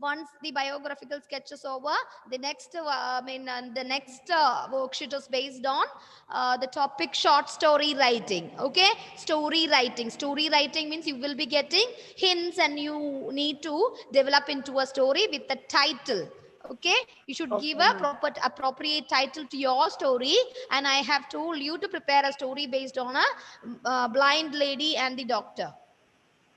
Once the biographical sketch is over, the next the next worksheet is based on the topic short story writing. Okay, story writing means you will be getting hints and you need to develop into a story with the title. Okay, you should give Okay, a ma'am. proper appropriate title to your story, and I have told you to prepare a story based on a blind lady and the doctor.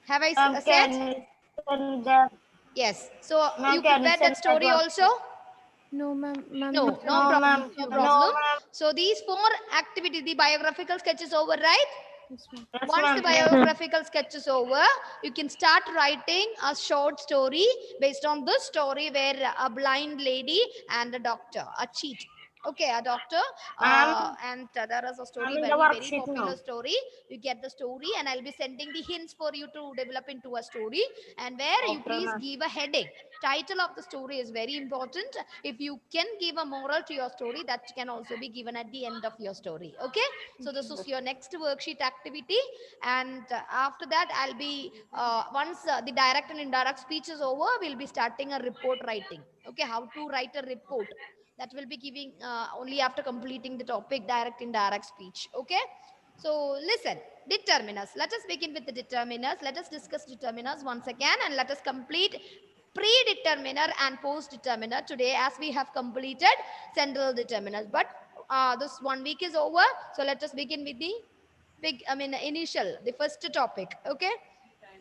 Have I Ma'am, said? can you send that? Yes. So Ma'am, you can you prepared that send that story also? worksheet? No, ma'am. Ma'am, No, not no No, yet. problem. ma'am. Not No yet. No, problem. ma'am. So these four activities, the biographical sketch is over, right? Yes, ma'am. Yes, Once the ma'am. Yes, ma'am. biographical sketch is over, you can start writing a short story based on this story where a blind lady and a doctor, a cheat. Okay, a doctor, Ma'am, and there is a story, I'm in the very worksheet popular now. story. You get the story, and I'll be sending the hints for you to develop into a story. And where you Okay, please ma'am. give a heading. Title of the story is very important. If you can give a moral to your story, that can also be given at the end of your story. Okay, so this is your next worksheet activity, and after that I'll be once the direct and indirect speech is over, we'll be starting a report writing. Okay, how to write a report, that will be giving only after completing the topic direct indirect speech. Okay, so listen, determiners, let us begin with the determiners. Let us discuss determiners once again, and let us complete predeterminer and post determiner today, as we have completed central determiners. But this 1 week is over, so let us begin with the initial, the first topic. Okay,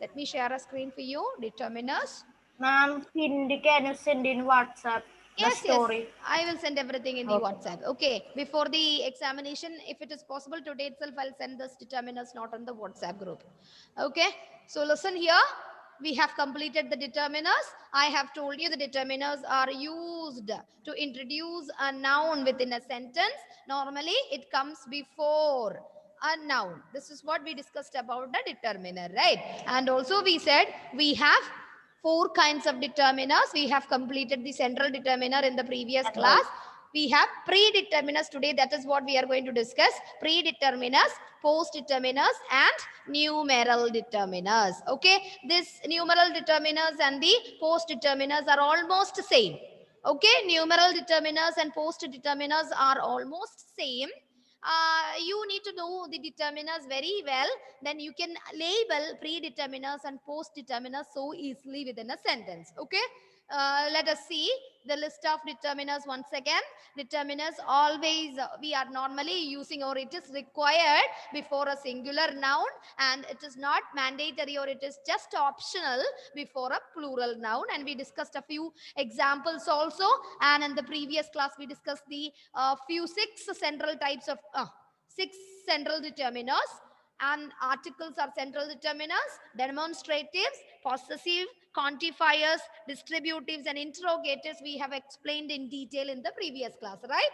let me share a screen for you. Determiners. Ma'am, Cindy, can you send in WhatsApp the Yes, yes, story? I will send everything in the Okay. WhatsApp. Okay, before the examination, if it is possible today itself, I'll send this determiners not on the WhatsApp group. Okay, so listen here. We have completed the determiners. I have told you the determiners are used to introduce a noun within a sentence. Normally, it comes before a noun. This is what we discussed about the determiner, right? And also we said we have four kinds of determiners. We have completed the central determiner in the previous class. We have predeterminers today. That is what we are going to discuss. Predeterminers, post determiners, and numeral determiners. Okay, this numeral determiners and the post determiners are almost same. Okay, numeral determiners and post determiners are almost same. You need to know the determiners very well, then you can label predeterminers and post determiners so easily within a sentence. Okay, let us see the list of determiners once again. Determiners always we are normally using, or it is required before a singular noun, and it is not mandatory, or it is just optional before a plural noun. And we discussed a few examples also, and in the previous class we discussed the few six central determiners. And articles are central determiners, demonstratives, possessive, quantifiers, distributives, and interrogatives we have explained in detail in the previous class, right?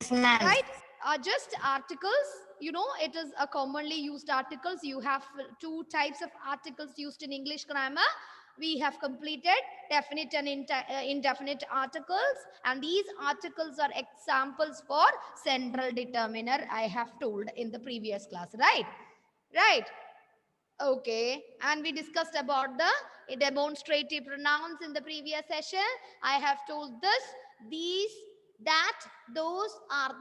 Yes, ma'am. Right? Just articles, it is a commonly used articles. You have two types of articles used in English grammar. We have completed definite and indefinite articles, and these articles are examples for central determiner, I have told in the previous class, right. Okay, and we discussed about the demonstrative pronouns in the previous session. I have told this, these, that, those are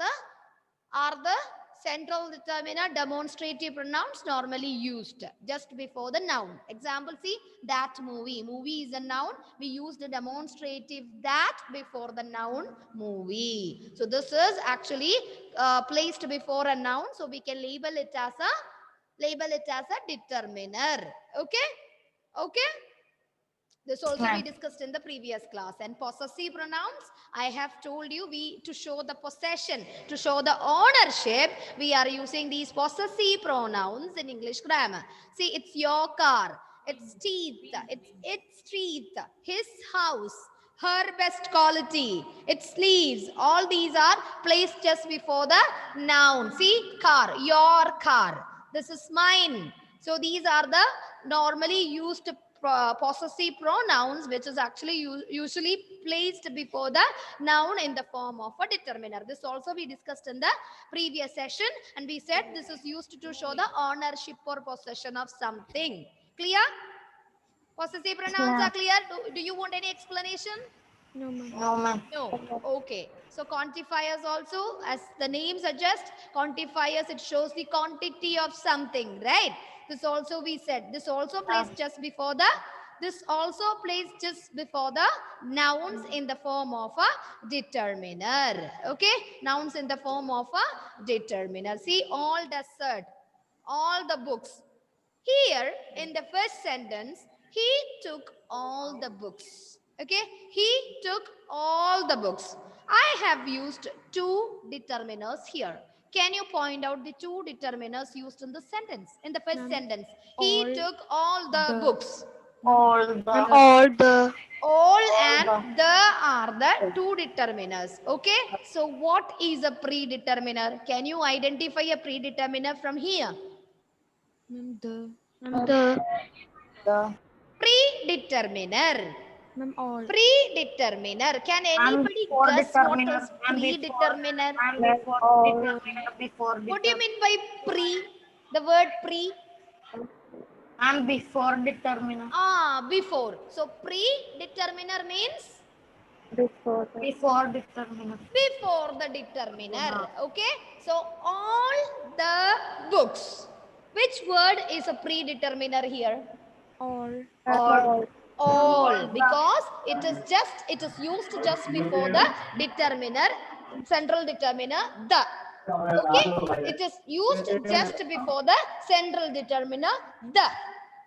the central determiner demonstrative pronouns normally used just before the noun. Example, see, that movie. Movie is a noun. We use the demonstrative that before the noun movie. So this is actually placed before a noun. So we can label it as a determiner. Okay, okay. This Yes, also we ma'am. discussed in the previous class. And possessive pronouns, I have told you, we to show the possession, to show the ownership, we are using these possessive pronouns in English grammar. See, it's your car, its teeth, its teeth, his house, her best quality, its sleeves. All these are placed just before the noun. See, car, your car. This is mine. So these are the normally used possessive pronouns, which is actually usually placed before the noun in the form of a determiner. This also we discussed in the previous session, and we said this is used to show the ownership or possession of something. Clear? Possessive pronouns are clear. Do you want any explanation? No, ma'am. No, ma'am. No. Okay. So quantifiers also, as the name suggests, quantifiers, it shows the quantity of something, right? This also we said. This also plays just before the, this also plays just before the nouns in the form of a determiner. Okay? Nouns in the form of a determiner. See, all desert, all the books. Here in the first sentence, he took all the books. Okay, he took all the books. I have used two determiners here. Can you point out the two determiners used in the sentence? In the first Ma'am, sentence, all he took all the books. All Ma'am, the. all the. All All and the are the two determiners. Okay, so what is a predeterminer? Can you identify a predeterminer from here? Ma'am, the. The. Predeterminer. Ma'am, all. Predeterminer. Can And anybody before guess what determiner. is And before. predeterminer? And before determiner. Before What do you determiner. mean by pre? The word pre? And before determiner. Before. So predeterminer means Before determiner. before the determiner. Okay. So all the books. Which word is a predeterminer here? All. All, because it is used just before the determiner, central determiner, the. Okay, it is used just before the central determiner, the.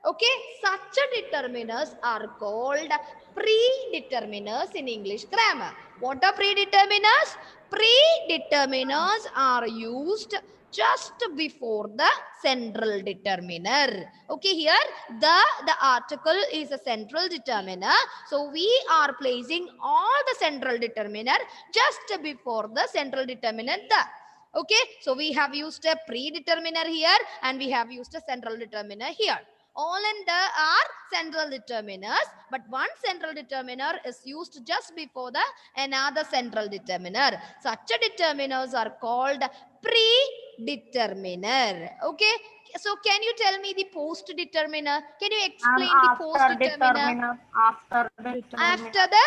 Okay, such determiners are called predeterminers in English grammar. What are predeterminers? Predeterminers are used just before the central determiner. Okay, here the article is a central determiner. So we are placing all the central determiner just before the central determiner, the. Okay, so we have used a predeterminer here and we have used a central determiner here. All and the are central determiners, but one central determiner is used just before the another central determiner. Such determiners are called predeterminer. Okay, so can you tell me the post determiner? Can you And explain the post after determiner? determiner. After determiner. After the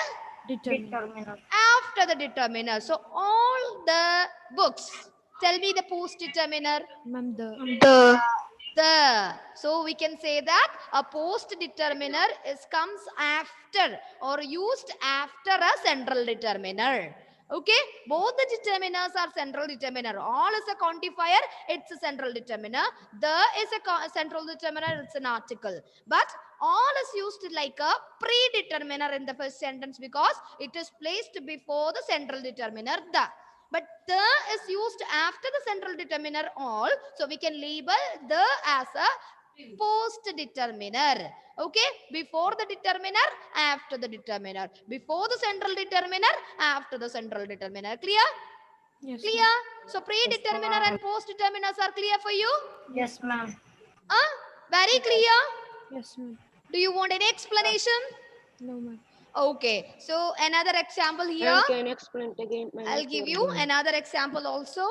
Determiner. after the determiner. So all the books. Tell me the post determiner. Ma'am, the. The. So we can say that a post determiner comes after or used after a central determiner. Okay, both the determiners are central determiner. All is a quantifier, it's a central determiner. The is a central determiner, it's an article. But all is used like a predeterminer in the first sentence because it is placed before the central determiner, the. But the is used after the central determiner, all. So we can label the as a post determiner. Okay, before the determiner, after the determiner, before the central determiner, after the central determiner. Clear? Yes, Clear? ma'am. So predeterminer and post determiners are clear for you? Yes, ma'am. Very clear? Yes, ma'am. Do you want any explanation? No, ma'am. Okay, so another example here. Can you explain it again? I'll give you another example also.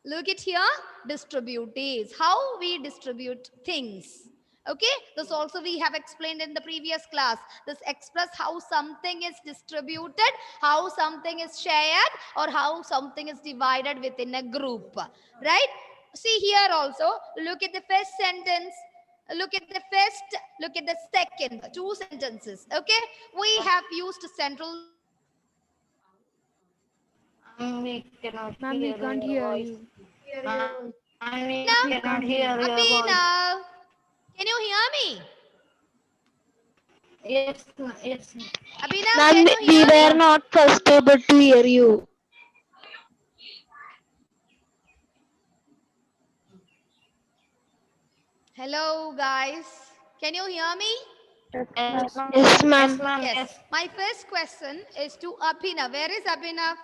Look at here, distributives, how we distribute things. Okay, this also we have explained in the previous class. This express how something is distributed, how something is shared, or how something is divided within a group. Right? See here also, look at the first sentence. Look at the first, look at the second, two sentences. Okay, we have used central. We cannot Ma'am, we hear can't your hear voice. you. We No. cannot hear your voice. Abhinav, can you hear me? Yes, yes. Abhinav, Ma'am, can you we hear me? were not first able to hear you. Hello, guys. Can you hear me? Yes, Yes, Yes, ma'am. ma'am. Yes. Yes. My first question is to Abhinav. Where is Abhinav?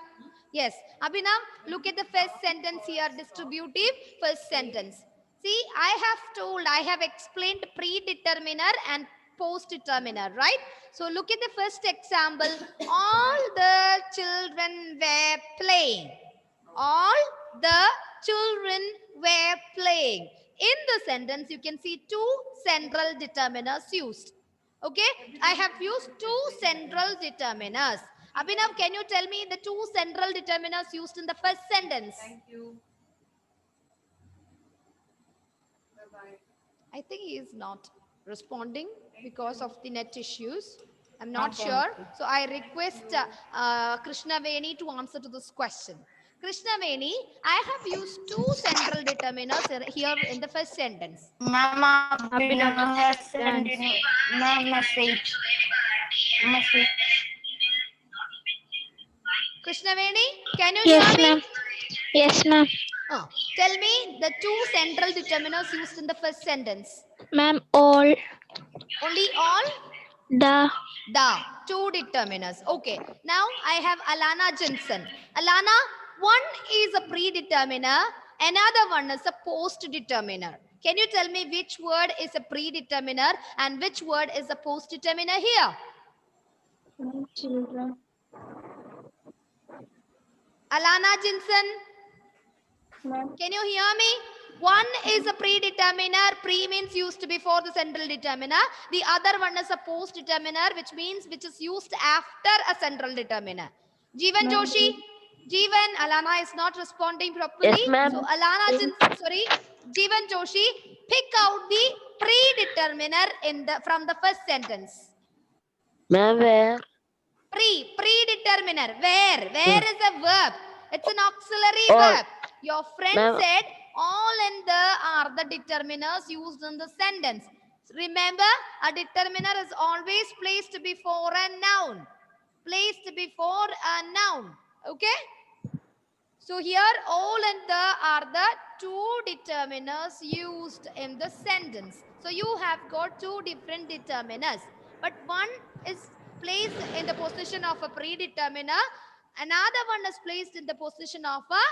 Yes. Abhinav, look at the first sentence here. Distributive first sentence. See, I have explained predeterminer and post determiner, right? So look at the first example. All the children were playing. All the children were playing. in the sentence, you can see two central determiners used. Okay, I have used two central determiners. Abhinav, can you tell me the two central determiners used in the first sentence? I think he is not responding because of the net issues. I'm not sure. So I request Krishna Veni to answer to this question. Krishna Veni, I have used two central determiners here in the first sentence. Ma'am, Abhinav has sent in a message. Krishna Veni, can you Yes, hear ma'am. me? Yes, ma'am. Tell me the two central determiners used in the first sentence. Ma'am, all Only all? the Two determiners. Okay. Now I have Alana Jensen. Alana, one is a predeterminer, another one is a post-determiner. Can you tell me which word is a predeterminer and which word is a post-determiner here? children. Alana Jensen, Ma'am. can you hear me? One is a predeterminer. Pre means used before the central determiner. The other one is a post-determiner, which means which is used after a central determiner. Jeevan Joshi. Jeevan, Alana is not responding properly. Yes, ma'am. So Alana Jensen, sorry, Jeevan Joshi, pick out the predeterminer from the first sentence. Ma'am, where? Predeterminer. Where is a verb? It's an auxiliary All. verb. Your friend Ma'am. said all and the are the determiners used in the sentence. Remember, a determiner is always placed before a noun. Placed before a noun. Okay? So here all and the are the two determiners used in the sentence. So you have got two different determiners. But one is placed in the position of a predeterminer. Another one is placed in the position of a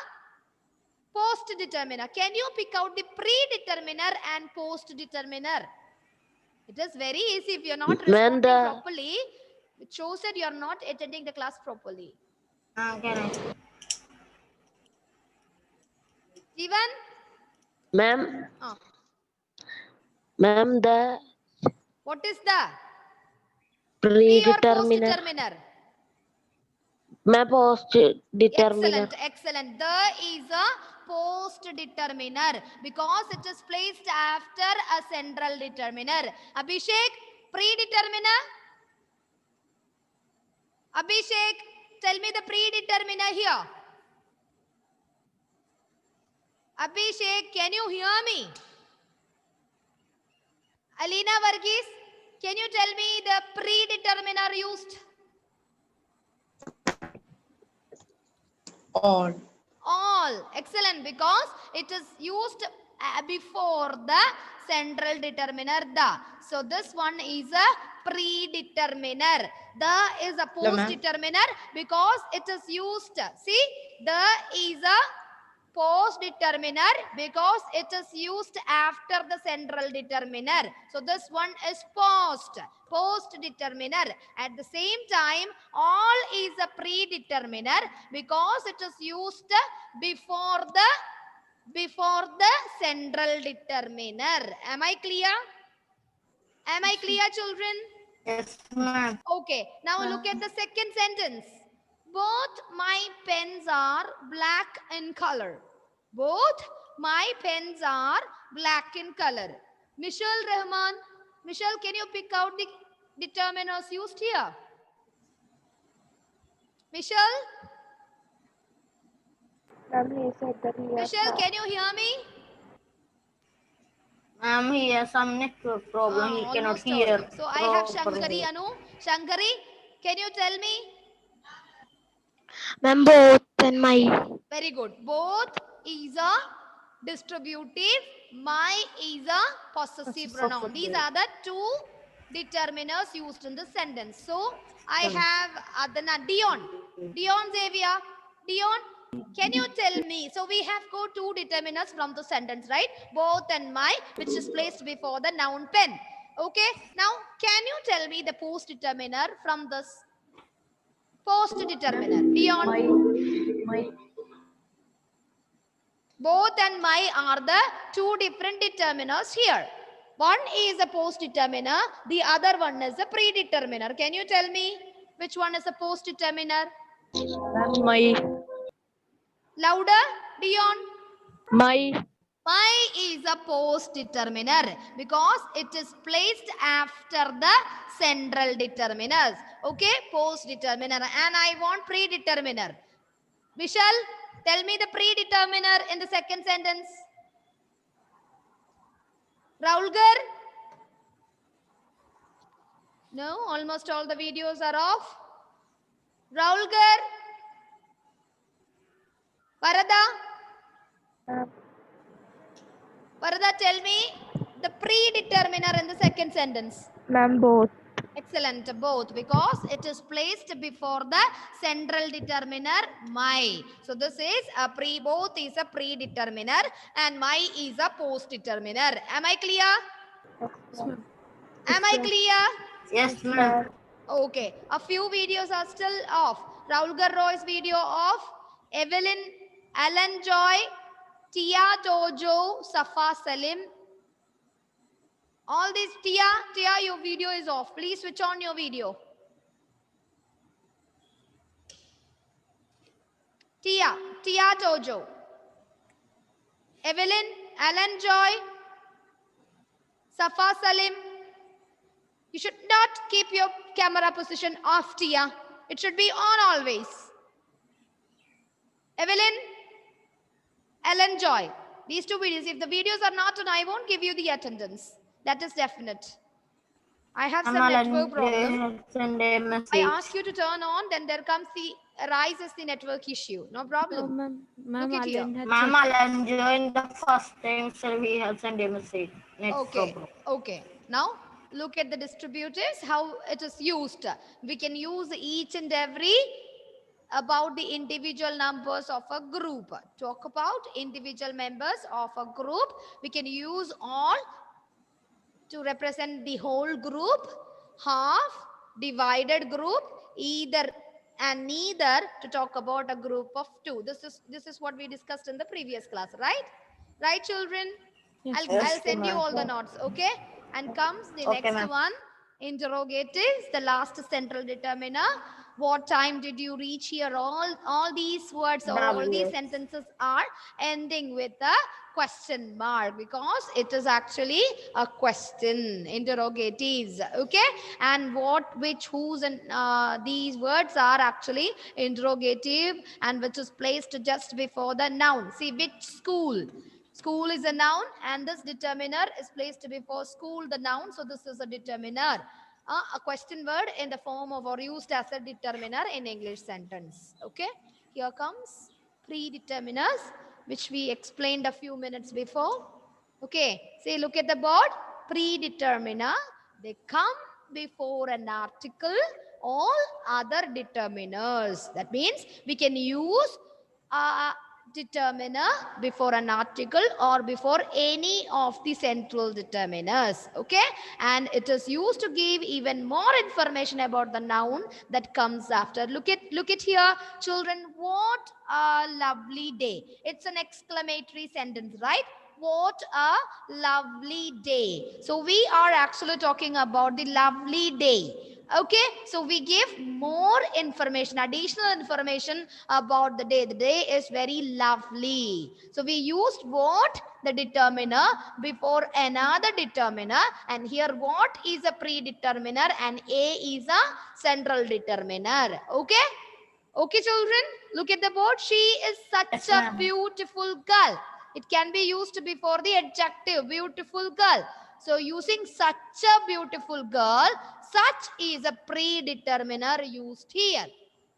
post-determiner. Can you pick out the predeterminer and post-determiner? It is very easy. If you're not responding properly, it shows that you're not attending the class properly. Jeevan? Ma'am. Ma'am, the What is the predeterminer. post-determiner? Ma'am, post-determiner. Excellent. The is a post-determiner because it is placed after a central determiner. Abhishek, predeterminer? Abhishek, tell me the predeterminer here. Abhishek, can you hear me? Alina Varghese, can you tell me the predeterminer used? All. Excellent, because it is used before the central determiner the. So this one is a predeterminer. The is a post-determiner because it is used. See, the is a post-determiner because it is used after the central determiner. So this one is post-determiner. At the same time, all is a predeterminer because it is used before the central determiner. Am I clear? Am I clear, children? Yes, ma'am. Okay, now look at the second sentence. Both my pens are black in color. Both my pens are black in color. Michelle Rahman. Michelle, can you pick out the determiners used here? Michelle? Michelle, can you hear me? Ma'am, he has some network problem. He cannot Almost all. hear. So I have Shankari Anu. Shankari, can you tell me? Ma'am, both and my. Very good. Both is a distributive. My is a possessive pronoun. These are the two determiners used in the sentence. So I have Adana. Dion Xavier. Dion, can you tell me? So we have got two determiners from the sentence, right? Both and my, which is placed before the noun pen. Okay. Now, can you tell me the post determiner from this post determiner? Dion. Both and my are the two different determiners here. One is a post determiner, the other one is a predeterminer. Can you tell me which one is a post determiner? My. Louder, Dion. My. My is a post determiner because it is placed after the central determiners. Okay, post determiner. And I want predeterminer. Vishal, tell me the predeterminer in the second sentence. Raulgar? No, almost all the videos are off. Raulgar? Varada? Varada, tell me the predeterminer in the second sentence. Ma'am, both. Excellent, both, because it is placed before the central determiner my. So this is a both is a predeterminer and my is a post determiner. Am I clear? Yes, ma'am. Am I clear? Yes, ma'am. Okay, a few videos are still off. Raul Garroy's video off. Evelyn, Alan Joy, Tia Dojo, Safa Salim. All these, Tia, your video is off. Please switch on your video. Tia Dojo. Evelyn, Alan Joy, Safa Salim. You should not keep your camera position off, Tia. It should be on always. Evelyn, Ellen Joy. These two videos. If the videos are not on, I won't give you the attendance. That is definite. I have some network problem. I ask you to turn on, then there comes the arises the network issue. No No, problem. ma'am. Ma'am, Look at here. Alan had Ma'am, checked. I'll join the first time, so he has sent a message. Next Okay. problem. Okay. Now look at the distributives, how it is used. We can use each and every about the individual numbers of a group. Talk about individual members of a group. We can use all to represent the whole group, half, divided group, either and neither to talk about a group of two. This is what we discussed in the previous class, right? Right, children? Yes, I'll send you all the notes, okay? And comes the Okay, next ma'am. one, interrogatives, the last central determiner. What time did you reach here? All these words, all these WH. sentences are ending with a question mark because it is actually a question, interrogatives, okay? And what, which, whose, and these words are actually interrogative and which is placed just before the noun. See, which school? School is a noun and this determiner is placed before school, the noun. So this is a determiner. A question word in the form of or used as a determiner in English sentence. Okay. Here comes predeterminers, which we explained a few minutes before. Okay. Say, look at the board. Predeterminer. They come before an article, all other determiners. That means we can use determiner before an article or before any of the central determiners, okay? And it is used to give even more information about the noun that comes after. Look at here, children. What a lovely day. It's an exclamatory sentence, right? What a lovely day. So we are actually talking about the lovely day. Okay, so we give more information, additional information about the day. The day is very lovely. So we used what? The determiner before another determiner. And here what is a predeterminer and A is a central determiner. Okay? Okay, children, look at the board. She is such Yes, a ma'am. beautiful girl. It can be used before the adjective, beautiful girl. So using such a beautiful girl, such is a predeterminer used here.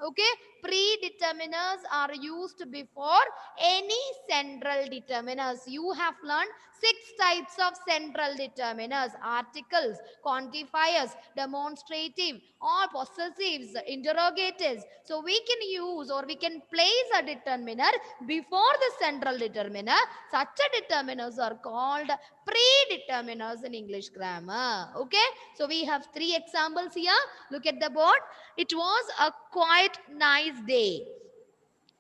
Okay, predeterminers are used before any central determiners. You have learned 6 types of central determiners: articles, quantifiers, demonstrative, or possessives, interrogatives. So we can use or we can place a determiner before the central determiner. Such a determiners are called predeterminers in English grammar. Okay, so we have 3 examples here. Look at the board. It was a quite nice day.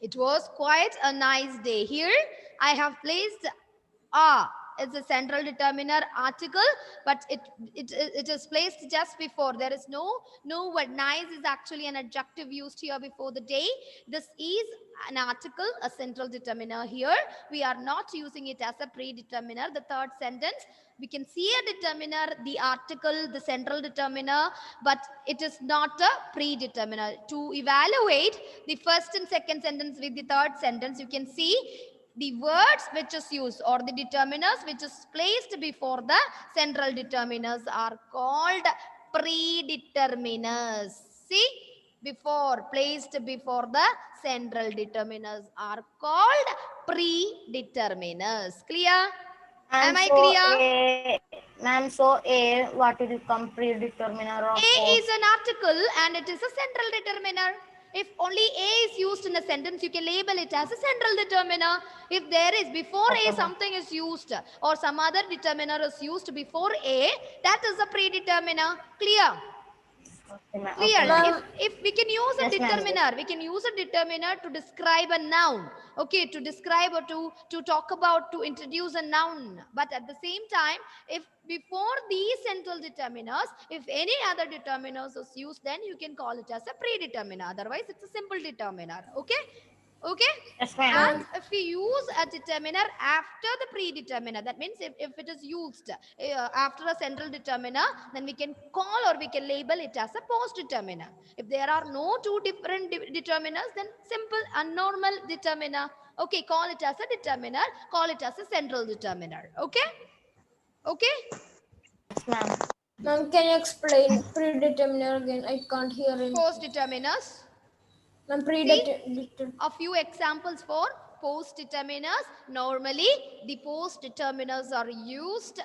It was quite a nice day. Here I have placed a. It's a central determiner article, but it is placed just before. There is no word. Nice is actually an adjective used here before the day. This is an article, a central determiner. Here we are not using it as a predeterminer. The third sentence, we can see a determiner, the article, the central determiner, but it is not a predeterminer. To evaluate the first and second sentence with the third sentence, you can see the words which is used or the determiners which is placed before the central determiners are called predeterminers. See, before, placed before the central determiners are called predeterminers. Clear? Am I clear? Ma'am, so A, what will come predeterminer or A post? is an article and it is a central determiner. If only A is used in a sentence, you can label it as a central determiner. If there is before Okay, A ma'am. something is used or some other determiner is used before A, that is a predeterminer. Clear? Okay, ma'am. Clear? Okay, ma'am. If we can use a Yes, ma'am. determiner, we can use a determiner to describe a noun. Okay, to describe or to talk about, to introduce a noun. But at the same time, if before these central determiners, if any other determiners is used, then you can call it as a predeterminer. Otherwise, it's a simple determiner. Okay? Okay? Yes, ma'am. And if we use a determiner after the predeterminer, that means if it is used after a central determiner, then we can call or we can label it as a post determiner. If there are no two different determiners, then simple and normal determiner. Okay, call it as a determiner, call it as a central determiner. Okay? Okay? Yes, ma'am. Ma'am, can you explain predeterminer again? I can't hear it. Post determiners. Ma'am, A few examples for post determiners. Normally, the post determiners are used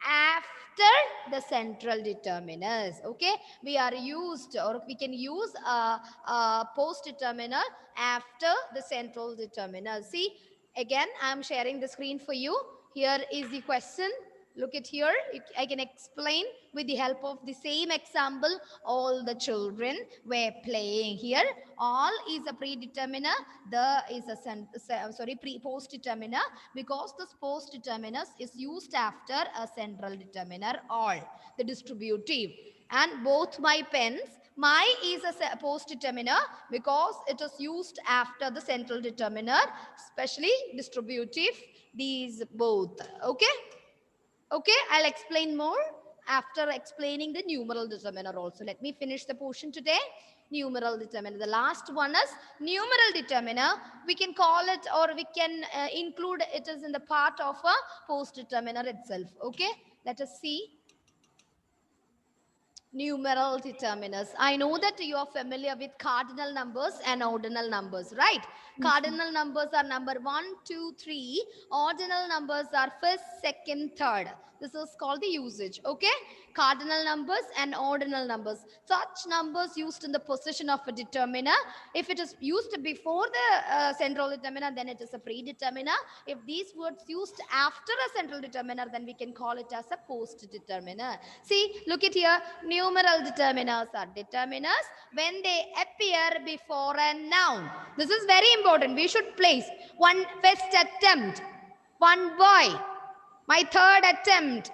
after the central determiners. Okay, we are used or we can use a post determiner after the central determiner. See, again, I am sharing the screen for you. Here is the question. Look at here. I can explain with the help of the same example. All the children were playing. Here all is a predeterminer, the is a post determiner, because this post determiners is used after a central determiner, all the distributive. And both my pens, my is a post determiner because it is used after the central determiner, especially distributive, these both. Okay, I'll explain more after explaining the numeral determiner also. Let me finish the portion today. Numeral determiner. The last one is numeral determiner. We can call it or we can include it as in the part of a post determiner itself. Okay, let us see. Numeral determiners. I know that you are familiar with cardinal numbers and ordinal numbers, right? Cardinal numbers are number 1, 2, 3. Ordinal numbers are first, second, third. This is called the usage. Okay, cardinal numbers and ordinal numbers. Such numbers used in the position of a determiner. If it is used before the central determiner, then it is a predeterminer. If these words used after a central determiner, then we can call it as a post determiner. See, look at here. Numeral determiners are determiners when they appear before a noun. This is very important. We should place one first attempt, one boy, my third attempt.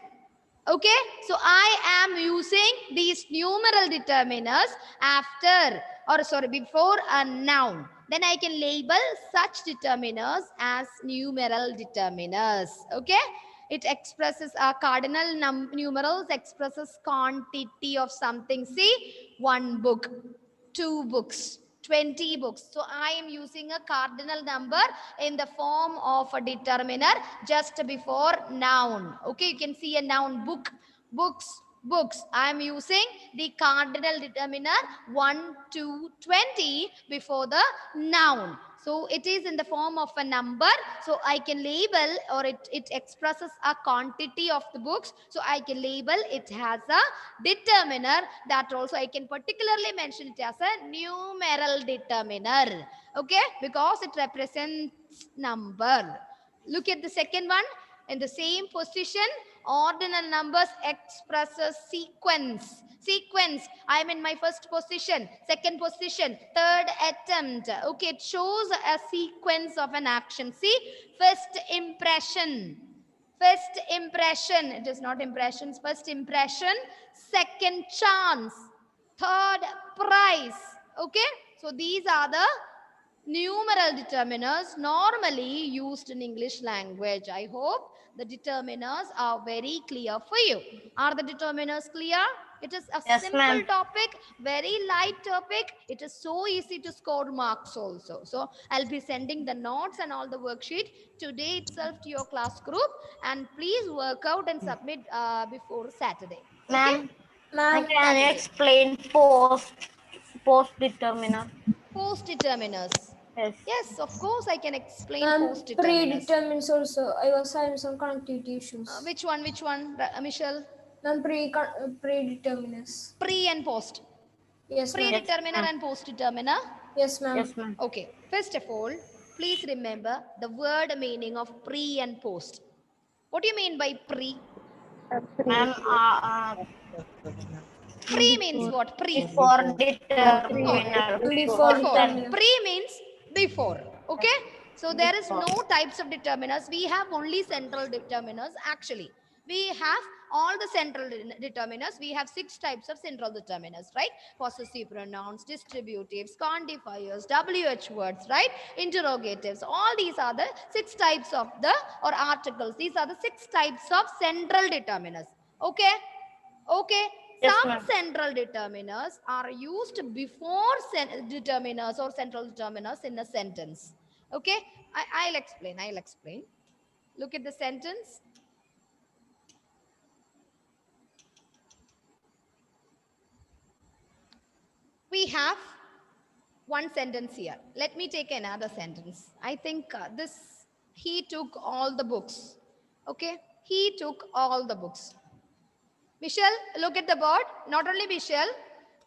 Okay, so I am using these numeral determiners after or sorry before a noun. Then I can label such determiners as numeral determiners. Okay, it expresses a cardinal numerals expresses quantity of something. See, 1 book, 2 books, 20 books. So I am using a cardinal number in the form of a determiner just before noun. Okay, you can see a noun, book, books, books. I am using the cardinal determiner 1, 2, 20 before the noun. So it is in the form of a number. So I can label or it expresses a quantity of the books. So I can label it has a determiner. That also I can particularly mention it as a numeral determiner. Okay, because it represents number. Look at the second one. In the same position, Ordinal numbers expresses sequence. Sequence. I am in my first position, second position, third attempt. Okay, it shows a sequence of an action. See, first impression. First impression. It is not impressions. First impression. Second chance. Third prize. Okay, so these are the numeral determiners normally used in English language. I hope the determiners are very clear for you. Are the determiners clear? It is a Yes, simple ma'am. topic, very light topic. It is so easy to score marks also. So I'll be sending the notes and all the worksheet today itself to your class group, and please work out and submit before Saturday. Okay? Ma'am, Ma'am, can you Saturday. explain post determiner? Post determiners. Yes. Yes, of course I can explain ma'am, post determiners. predetermines also. I was having some connectivity issues. Which one, Michelle? Ma'am, predeterminants. Pre and post. Yes, ma'am. Predeterminer and post determiner. Yes, ma'am. Yes, ma'am. Okay, first of all, please remember the word meaning of pre and post. What do you mean by pre? Ma'am, Pre means what? Pre. before determiner. Before Before. determiner. Pre means before. Okay. So there is no types of determiners. We have only central determiners. Actually, we have all the central determiners. We have 6 types of central determiners, right? Possessive pronouns, distributives, quantifiers, WH words, right? Interrogatives. All these are the 6 types of the or articles. These are the 6 types of central determiners. Okay. Okay. Yes, Some ma'am. central determiners are used before determiners or central determiners in a sentence. Okay, I'll explain. I'll explain. Look at the sentence. We have one sentence here. Let me take another sentence. I think he took all the books. Okay, he took all the books. Michelle, look at the board. Not only Michelle,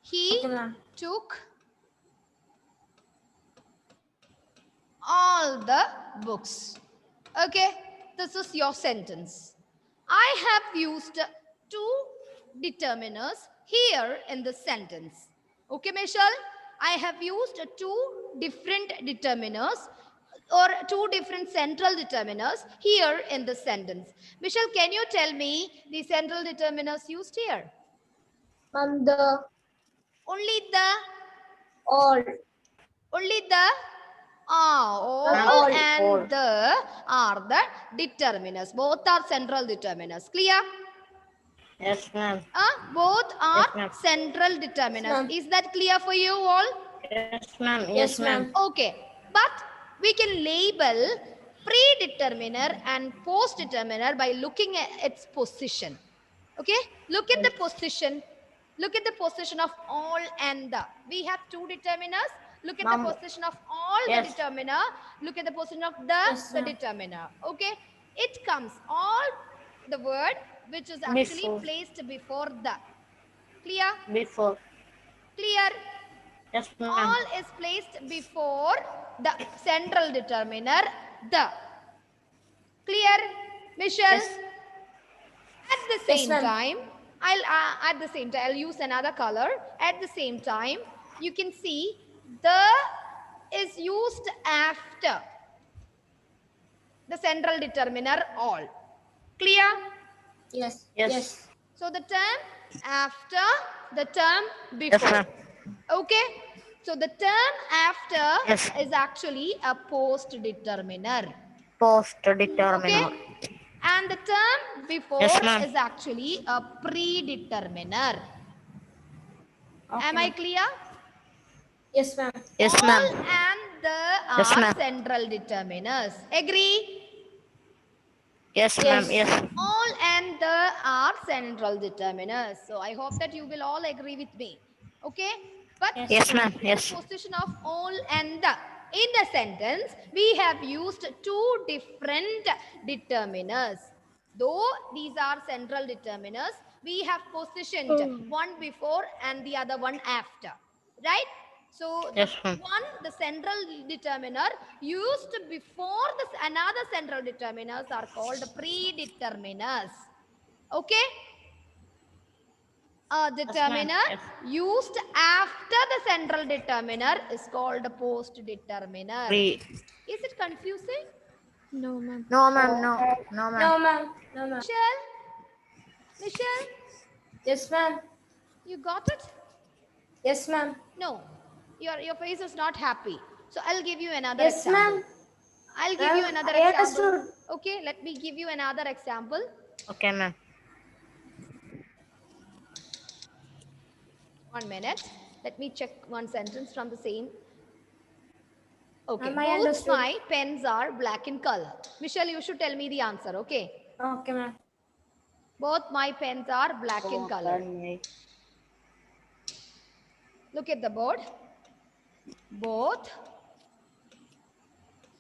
he Okay, ma'am. took all the books. Okay, this is your sentence. I have used 2 determiners here in the sentence. Okay, Michelle, I have used 2 different determiners or 2 different central determiners here in the sentence. Michelle, can you tell me the central determiners used here? Ma'am, the Only the all. all All. and All. the are the determiners. Both are central determiners. Clear? Yes, ma'am. Both are Yes, ma'am. central determiners. ma'am. Is that clear for you all? Yes, ma'am. Yes, Yes, ma'am. ma'am. Okay. But we can label predeterminer and post-determiner by looking at its position. Okay? Look at the position. Look at the position of all and the. We have 2 determiners. Look at Ma'am. the position of all Yes. the determiner. Look at the position of Yes, the ma'am. determiner. Okay? It comes all the word which is actually Before. placed before the. Clear? Before. Clear? Yes, ma'am. All is placed before the central determiner, the. Clear, Michelle? Yes. At the Yes, same ma'am. time, I'll use another color. At the same time, you can see the is used after the central determiner all. Clear? Yes. Yes. Yes. So the term after, the term Yes, before. ma'am. Okay. So the term after Yes. is actually a post determiner. Post determiner. Okay. And the term before Yes, ma'am. is actually a predeterminer. Am I clear? Yes, ma'am. Yes, All ma'am. and the Yes, are ma'am. central determiners. Agree? Yes, ma'am. Yes. All and the are central determiners. So I hope that you will all agree with me. Okay? But Yes, ma'am. in Yes. position of all and the. In the sentence, we have used 2 different determiners. Though these are central determiners, we have positioned one before and the other one after. Right? So Yes, ma'am. the central determiner used before this another central determiners are called predeterminers. Okay? A determiner Yes. used after the central determiner is called a post determiner. Three. Is it confusing? No, ma'am. No, ma'am. No. No, ma'am. No, ma'am. No, ma'am. Michelle? Michelle? Yes, ma'am. You got it? Yes, ma'am. No. Your face is not happy. So I'll give you another Yes, example. ma'am. I'll give you Ma'am, another I example. understood. Okay, let me give you another example. Okay, ma'am. 1 minute. Let me check one sentence from the same. Okay, Ma'am, I both understood. my pens are black in color. Michelle, you should tell me the answer, okay? Okay, ma'am. Both my pens are black in color. Look at the board. Both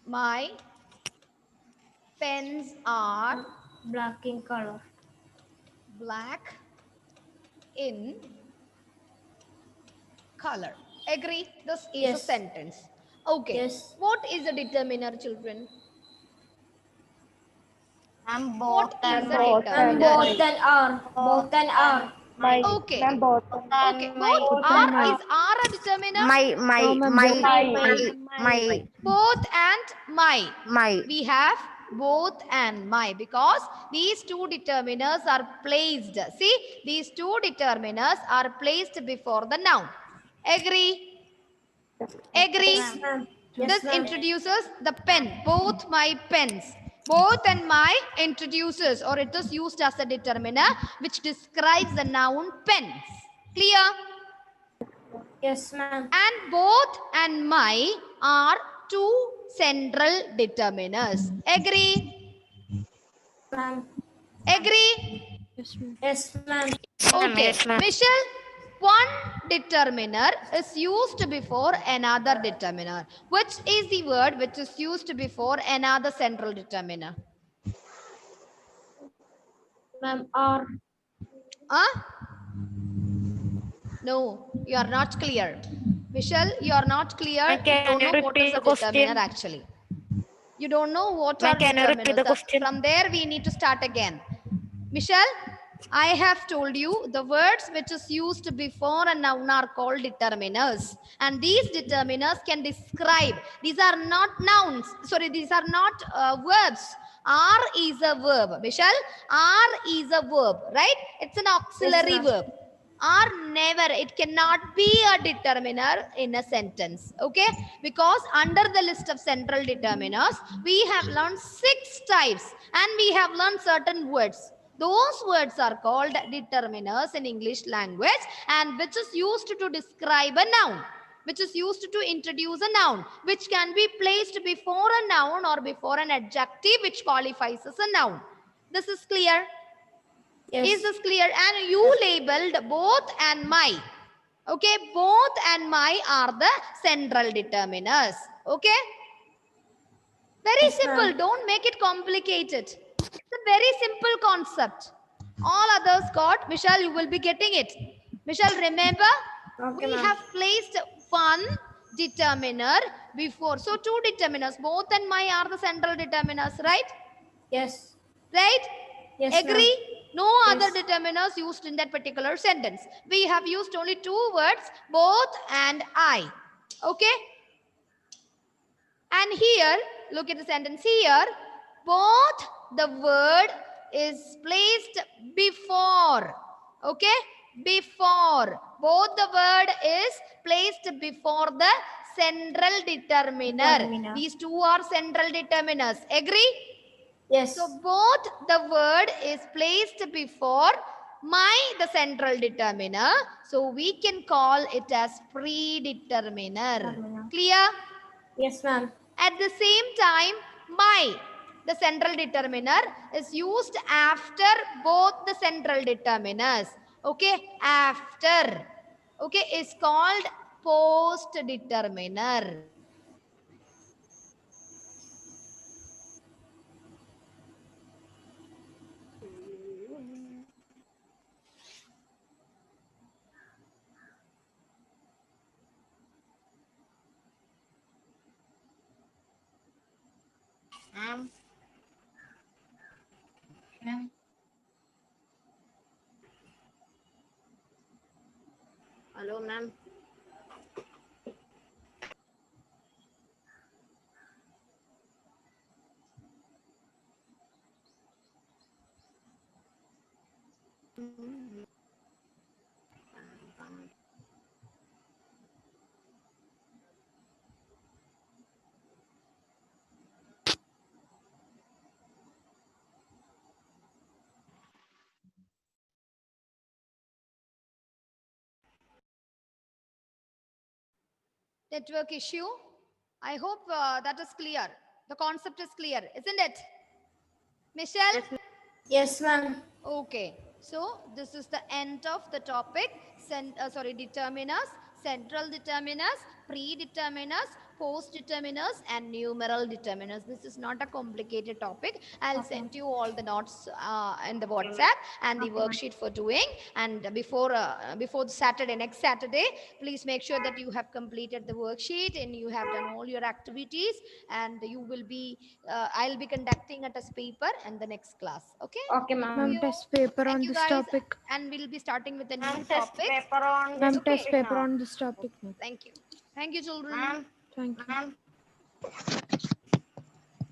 my pens are Black in color. black in color. Agree? This is a Yes. sentence. Okay. Yes. What is a determiner, children? Ma'am, What both is and a my. determiner? Both and are. Both and are. My. Okay. Ma'am, both Okay. and my. Both are is R a determiner? My. Both and my. My. We have both and my because these two determiners are placed. See, these two determiners are placed before the noun. Agree? Agree? Yes, ma'am. This Yes, ma'am. introduces the pen. Both my pens. Both and my introduces or it is used as a determiner which describes the noun pens. Clear? Yes, ma'am. And both and my are two central determiners. Agree? Ma'am. Agree? Yes, ma'am. Okay. Yes, ma'am. Michelle, one determiner is used before another determiner. Which is the word which is used before another central determiner? Ma'am, are. Huh? No, you are not clear. Michelle, you are not clear. Ma'am, You can don't you know what is repeat a the question? determiner actually. You don't know what Ma'am, are can you repeat determiners. the question? From there, we need to start again. Michelle, I have told you the words which is used before a noun are called determiners. And these determiners can describe. These are not nouns. Sorry, these are not verbs. R is a verb. Michelle, R is a verb, right? It's an auxiliary ma'am. verb. Are never, it cannot be a determiner in a sentence, okay? Because under the list of central determiners we have learned 6 types and we have learned certain words. Those words are called determiners in English language and which is used to describe a noun, which is used to introduce a noun, which can be placed before a noun or before an adjective which qualifies as a noun. This is clear? Yes. Is this clear? And you labeled both and my. Okay, both and my are the central determiners. Okay? Very Yes, simple. ma'am. Don't make it complicated. It's a very simple concept. All others got. Michelle, you will be getting it. Michelle, remember? Okay, We ma'am. have placed one determiner before. So two determiners. Both and my are the central determiners, right? Yes. Right? Yes, Agree? ma'am. No other determiners used in that particular sentence. We have used only two words, both and I. Okay? And here, look at the sentence here. Both the word is placed before. Okay? Before. Both the word is placed before the central determiner. Determiner. These two are central determiners. Agree? Yes. So both the word is placed before the central determiner. So we can call it as predeterminer. Determiner. Clear? Yes, ma'am. At the same time, the central determiner, is used after both the central determiners. Okay? After. Okay? Is called post determiner. Ma'am. Sure, ma'am. Network issue. I hope that is clear. The concept is clear, isn't it? Michelle? Yes, ma'am. Yes, ma'am. Okay. So this is the end of the topic. Determiners, central determiners, predeterminers, post-determiners, and numeral determiners. This is not a complicated topic. I'll send you all the notes in the WhatsApp and the worksheet for doing. And before the Saturday, next Saturday, please make sure that you have completed the worksheet and you have done all your activities. And you will be, I'll be conducting a test paper and the next class. Okay. Okay, Thank ma'am. you. Test paper Thank on you this guys. topic. And we'll be starting with a new Ma'am, test topic. paper on Ma'am, this test topic paper now. on this topic. Ma'am. Thank you. Thank you, children. Ma'am, Thank you. ma'am.